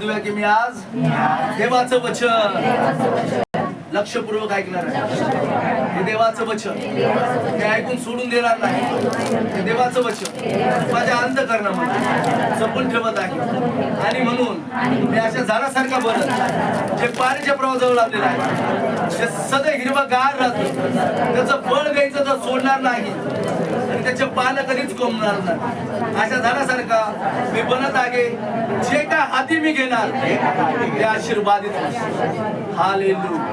नोंदवूया की मी आज देवाचं वचन लक्षपूर्वक ऐकणार आहे. हे देवाचं वचन हे ऐकून सोडून देणार नाही. हे देवाचं वचन माझ्या अंतःकरणामध्ये जपून ठेवत आहे. आणि म्हणून मी अशा झाडासारखा बनत जे पाण्याच्या प्रवाहाजवळ लावलेला आहे, जे सदैव हिरवागार राहतो, त्याचं फळ घ्यायचं तर सोडणार नाही आणि त्याचे पानं कधीच कोंबणार नाही. अशा झाडासारखा मी बनत आहे. जे काय हाती मी घेणार ते आशीर्वादित होईल. हालेलुया.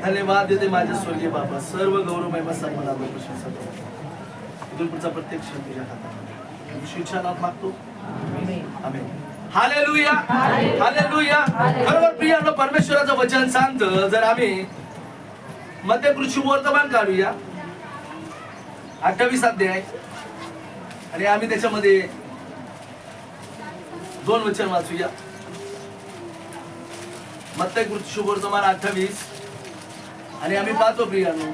धन्यवाद देते माझे स्वर्गीय बाबा. सर्व गौरव महिमा सन्मान प्रशंसा इथून पुढचा प्रत्येक क्षण तुझ्या हातात येशूच्या नावात मागतो. आमेन. हालेलुया. हालेलुया. खरोखर प्रियानो, परमेश्वराचं वचन सांगतं, जर आम्ही मध्यकृषी वर्तमान काढूया 28 अध्याय आणि आम्ही त्याच्यामध्ये 2 वचन वाचूया. मध्यकृषी वर्तमान 28 आणि आम्ही पाहतो प्रियानो,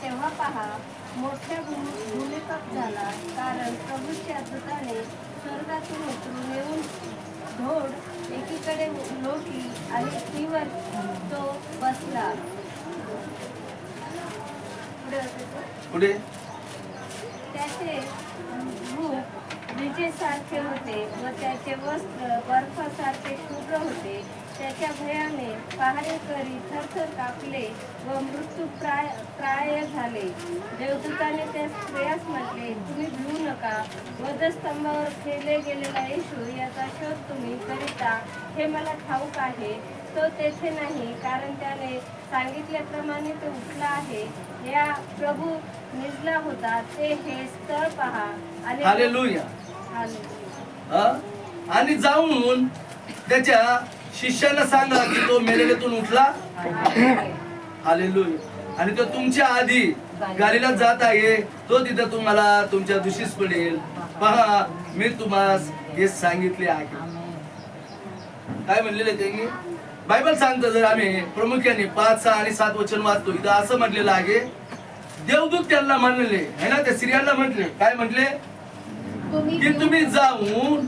तेव्हा पहा मोठ्या भूमिकंप झाला, कारण प्रभूच्या दूताने स्वर्गातून उतरून येऊन ढोल एकीकडे लोटली आणि पृथ्वीवर तो बसला. पुढे त्याचे रूप विजेसारखे होते व त्याचे वस्त्र बर्फासारखे शुभ्र होते. त्याच्या भयाने पहारेकरी थरथर कापले व मृत्यू प्राय झाले. देवदूताने त्या स्त्रियास म्हटले, तुम्ही भिवू नका. वधस्तंभावर ठेवले गेलेला येशू याचा शोध तुम्ही करिता हे मला ठाऊक आहे. तो तेथे नाही, कारण त्याने सांगितल्याप्रमाणे तो उठला आहे. या प्रभू निजला होता ते हे स्थळ पहा. हालेलुया. आणि जाऊन त्याच्या शिष्याला सांगा की तो मेलेल्यातून उठला. हालेलुया. आणि तो तुमच्या आधी गालीला जात आहे. तो तिथं तुम्हाला तुमच्या दिवशीच पडेल. पहा, मी तुम्हास हे सांगितले आहे. काय म्हणलेले त्यांनी? बायबल सांगतं, जर आम्ही प्रामुख्याने 5, 6 आणि 7 वचन वाचतो, इथं असं म्हटलेलं आहे, देवदूत त्यांना म्हणले है ना, त्या स्त्रियांना म्हटले, काय म्हटले की तुम्ही जाऊन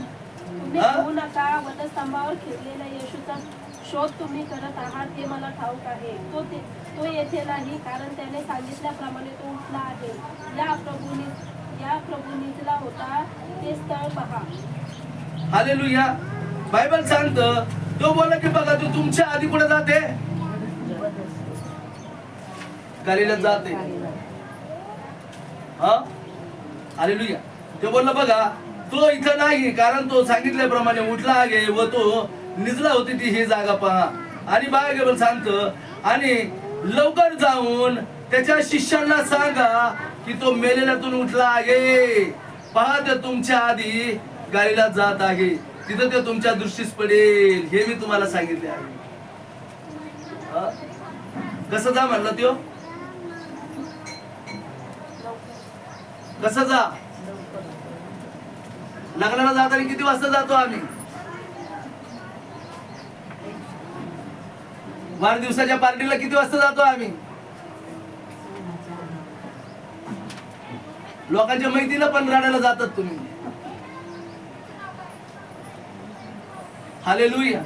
नका. वधस्तंभावर ठेवलेल्या येशूचा शोध तुम्ही करत आहात हे मला ठाऊक आहे. तो येथे नाही, कारण त्याने सांगितल्याप्रमाणे तो उठला आहे. या प्रभू निजला होता ते स्थळ पहा. हालेलुया. बायबल सांगतं, तो बोला की बघा, तू तुमच्या आधी कुठे जाते? गालीला जाते. हा, हालेलुया. तो बोलला बघा, तो इथं नाही, कारण तो सांगितल्याप्रमाणे उठला आहे व तो निजला होती ती ही जागा पहा. आणि बायबल सांगतं, आणि लवकर जाऊन त्याच्या शिष्यांना सांगा की तो मेलेल्यातून उठला आहे. पहा, ते तुमच्या आधी गालीला जात आहे. तिथं ते तुमच्या दृष्टीस पडेल. हे मी तुम्हाला सांगितले आहे. कसं जा म्हणलं त्यो? कसं जा? लग्नाला जाताना किती वाजता जातो आम्ही? वाढदिवसाच्या पार्टीला किती वाजता जातो आम्ही? लोकांच्या मैत्रीला पण रडायला जातात तुम्ही. हालेलुया.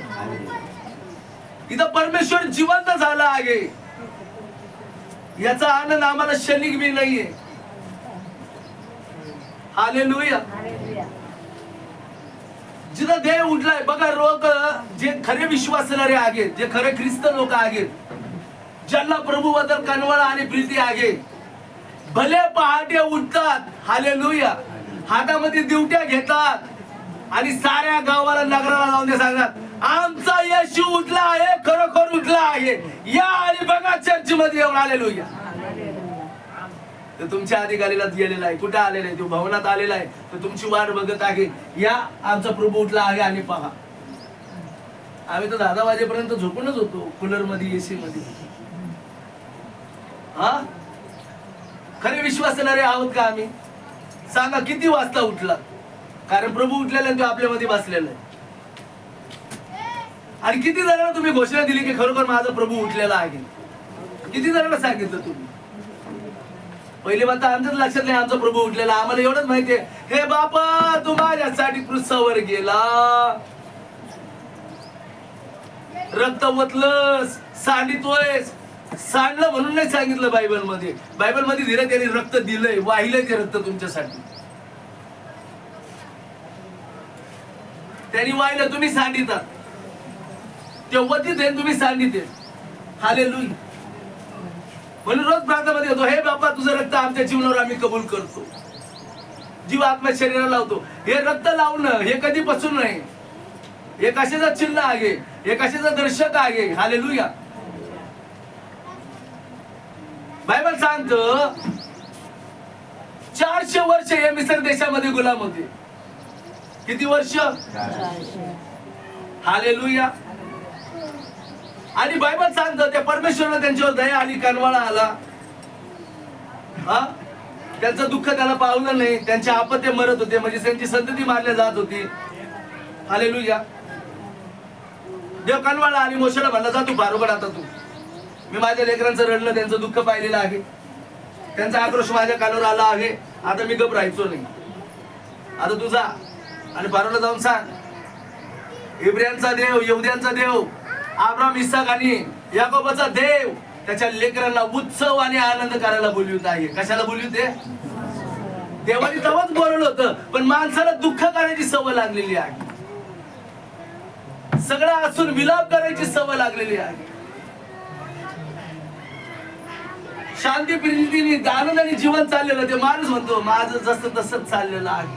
इथं परमेश्वर जिवंत झाला आहे, याचा आनंद आम्हाला क्षणिक बी नाहीये. हालेलुया. जिथं देव उठलाय बघा, लोक जे खरे विश्वासणारे आहेत, जे खरे ख्रिस्त लोक आहेत, ज्यांना प्रभू बद्दल कनवळ आणि प्रीती आहे, भले पहाटे उठतात. हालेलुया. हातामध्ये दिवट्या घेतात आणि साऱ्या गावाला, नगराला जाऊन ते सांगतात, आमचा येशू उठला आहे, खरोखर उठला आहे, या आणि बघा चर्च मध्ये येऊन. हालेलुया. तो तुमच्या आधी गालीला गेलेला आहे. कुठे आलेला आहे? तो भवनात आलेला आहे. तो तुमची वाट बघत आहे, या आमचा प्रभू उठला आहे आणि पहा. आम्ही तर 10 वाजेपर्यंत झोपूनच होतो, कूलर मध्ये, एसी मध्ये. हा, खरे विश्वासणारे आहोत का आम्ही? सांगा, किती वाजता उठला? कारण प्रभू उठलेला आहे, तो आपल्यामध्ये बसलेला आहे. आणि किती जणांना तुम्ही घोषणा दिली की खरोखर माझा प्रभू उठलेला आहे? किती जणांना सांगितलं तुम्ही? पहिली बात आमच्याच लक्षात नाही आमचा प्रभू उठलेला. आम्हाला एवढंच माहितीये, हे बापा तू माझ्यासाठी क्रूसावर गेला. रक्त ओतलंस, सांडितोयस. सांडलं म्हणून नाही सांगितलं बायबल मध्ये. बायबल मध्ये दिलं त्यांनी रक्त दिलंय, वाहिलंय ते रक्त तुमच्यासाठी. त्यांनी वाहिलं, तुम्ही सांडितात. तेव्हा तिथे तुम्ही सांडिते. हालेलुया. म्हणून रोज प्रार्थनामध्ये होतो, हे बाबा तुझं रक्त आमच्या जीवनावर आम्ही कबूल करतो. जीव आत्मा शरीराला लावतो. हे रक्त लावणं हे कधीपासून नाही. हे कशाचं चिन्ह आहे, हे कशाचं दर्शक आहे. हालेलुया. बायबल सांगतं 400 वर्ष हे मिस्र देशामध्ये गुलाम होते. किती वर्ष? हालेलुया. आणि बायबल सांगतं त्या परमेश्वराला त्यांच्यावर दया आली, कनवाळा आला. हा, त्यांचं दुःख त्याला पावलं नाही. त्यांचे आपत्य मरत होते, म्हणजे त्यांची संतती मारल्या जात होती. हालेलुया. देव कनवाळा आणि मोशेला म्हणला, जा तू फारोगड, आता तू. मी माझ्या लेकरांचं रडणं, त्यांचं दुःख पाहिलेलं आहे. त्यांचा आक्रोश माझ्या कानावर आला आहे. आता मी गप राहायचो नाही. आता तू जा आणि फारोला जाऊन सांग, इब्रियांचा देव, यहुद्यांचा देव, अब्राहम, इसाक आणि याकोबाचा देव त्याच्या लेकरांना उत्सव आणि आनंद करायला बोलवित आहे. कशाला बोलविते? देवाने तेव्हाच बोलवलं होतं, पण माणसाला दुःख करायची सवय लागलेली आहे. सगळं असून विलाप करायची सवय लागलेली आहे. शांती प्रीतीने आनंदाने जीवन चाललेलं ते माणूस म्हणतो माझं जसं तसंच चाललेलं आहे.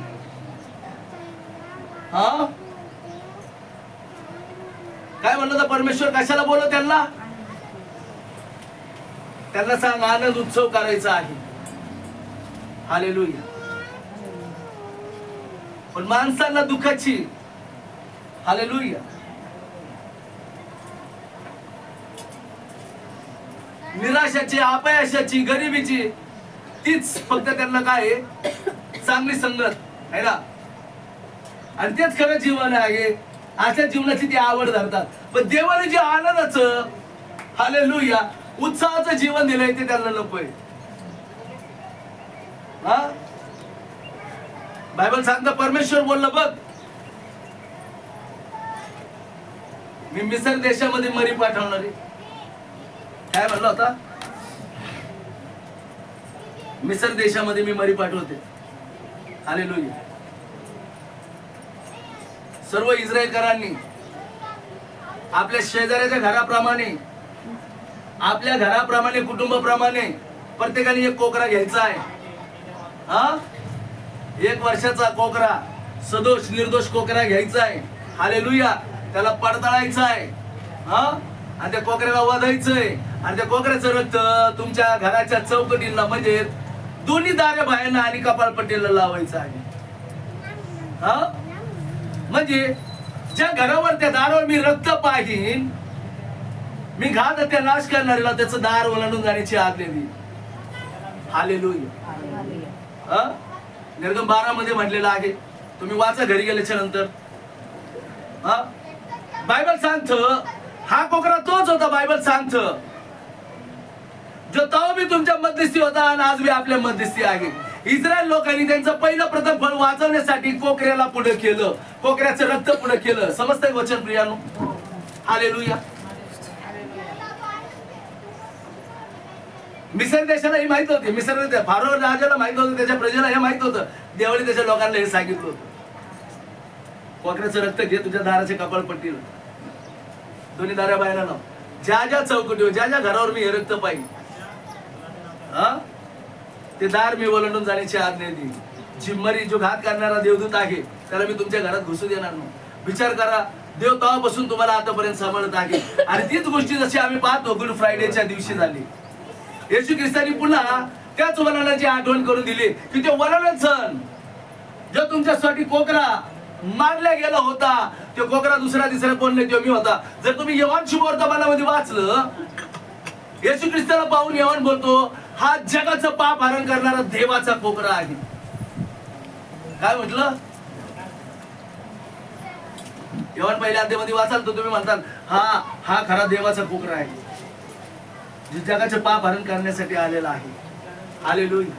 हा, काय म्हणलं तर परमेश्वर कशाला बोलव त्यांना? त्यांना सांग आनंद उत्सव करायचा आहे. हालेलुया. पण माणसांना दुःखाची, हालेलुया, निराशाची, अपयशाची, गरिबीची, तीच फक्त त्यांना काय आहे? चांगली संगत आहे ना. आणि तेच खरं जीवन आहे. अशा जीवनाची ती आवड धरतात. पण देवाने जे आनंदाचं, हालेलुया, उत्साहाचं जीवन दिलंय ते त्यांना नकोय. हा, बायबल सांगतं परमेश्वर बोललं, बघ मी मिस्र देशामध्ये मरी पाठवणार आहे. काय म्हणलं होता? मिस्र देशामध्ये मी मरी पाठवते. हालेलुया. सर्व इस्रायलकरांनी आपल्या शेजाऱ्याच्या घराप्रमाणे, आपल्या घराप्रमाणे, कुटुंबाप्रमाणे प्रत्येकाने एक कोकरा घ्यायचा आहे. हा, 1 वर्षाचा कोकरा, सदोष निर्दोष कोकरा घ्यायचा आहे. हालेलुया. त्याला पडताळायचं आहे. हा, आणि त्या कोकऱ्याला वधायचंय. आणि त्या कोकऱ्याचं रक्त तुमच्या घराच्या चौकटीला, म्हणजे दोन्ही दारे बायांना आणि कपाळपट्टीला लावायचं आहे. हा, म्हणजे ज्या घरावर, त्या दारावर मी रक्त पाहीन, मी घात त्या नाश करणाऱ्याला त्याचं दार ओलांडून जाण्याची आज्ञा दिली. हालेलुया. निर्गम 12 मध्ये म्हटलेलं आहे. तुम्ही वाचा घरी गेल्याच्या नंतर. हा, बायबल सांगतं हा कोकरा तोच होता. बायबल सांगतं जो तेव्हा बी तुमच्या मध्यस्थी होता आणि आज बी आपल्या मध्यस्थी आहे. इस्रायल लोकांनी त्यांचं पहिलं प्रथम फळ वाचवण्यासाठी कोकऱ्याला पुढे केलं, कोकऱ्याचं रक्त पुढे केलं. समजतंय वचन प्रियानो? हालेलुया. मिस्र देशाला हे माहित होते. मिस्र फारो राजाला माहित होतं, त्याच्या प्रजेला हे माहित होतं. देवाने त्याच्या लोकांना हे सांगितलं होतं, कोकऱ्याचं रक्त घे तुझ्या दाराच्या कपाळपट्टीला, दोन्ही दारा बायला लाव. ज्या ज्या चौकटीवर, ज्या ज्या घरावर मी हे रक्त पाहिजे, हा, ते दार मी ओलांडून जाण्याची आज्ञा दिली. जिम्मरी, जो घात करणारा देवदूत आहे, त्याला मी तुमच्या घरात घुसू देणार नाही. विचार करा, देव तेव्हापासून तुम्हाला आतापर्यंत सांभाळत आहे. आणि तीच गोष्टी जशी आम्ही पाहतो गुड फ्रायडेच्या दिवशी झाली. येशू ख्रिस्तानी पुन्हा त्याच वलनाची आठवण करून दिली की ते वलन सण जो तुमच्यासाठी कोकरा मारला गेला होता, तो कोकरा दुसरा तिसरा कोण नाही, तो मी होता. जर तुम्ही यहोवान शुभवर्तमानामध्ये वाचलं, येशू ख्रिस्ताला पाहून यहोवान बोलतो हा जगाचं पाप हरण करणारा देवाचा कोकरा आहे. काय म्हटलं? यहोवान पहिल्या अध्यायामध्ये वाचाल तर तुम्ही म्हणताल हा हा खरा देवाचा कोकरा आहे, जो जगाचे पाप हरण करण्यासाठी आलेला आहे. हालेलुया.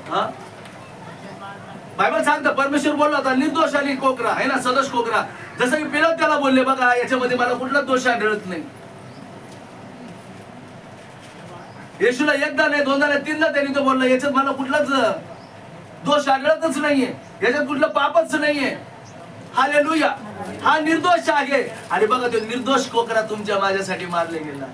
हा, बायबल सांगतं परमेश्वर बोलला होता निर्दोष आणि कोकरा आहे ना, सदोष कोकरा. जसं की पिलात त्याला बोलले बघा याच्यामध्ये मला कुठलाच दोष आढळत नाही. येशूला एकदा नाही, दोनदा नाही, तीनदा त्यांनी तो बोलला याच्यात मला कुठलाच दोष आढळतच नाहीये, याच्यात कुठलं पापच नाहीये. हालेलुया. हा निर्दोष आहे. आणि बघा तो निर्दोष कोकरा तुमच्या माझ्यासाठी मारले गेला.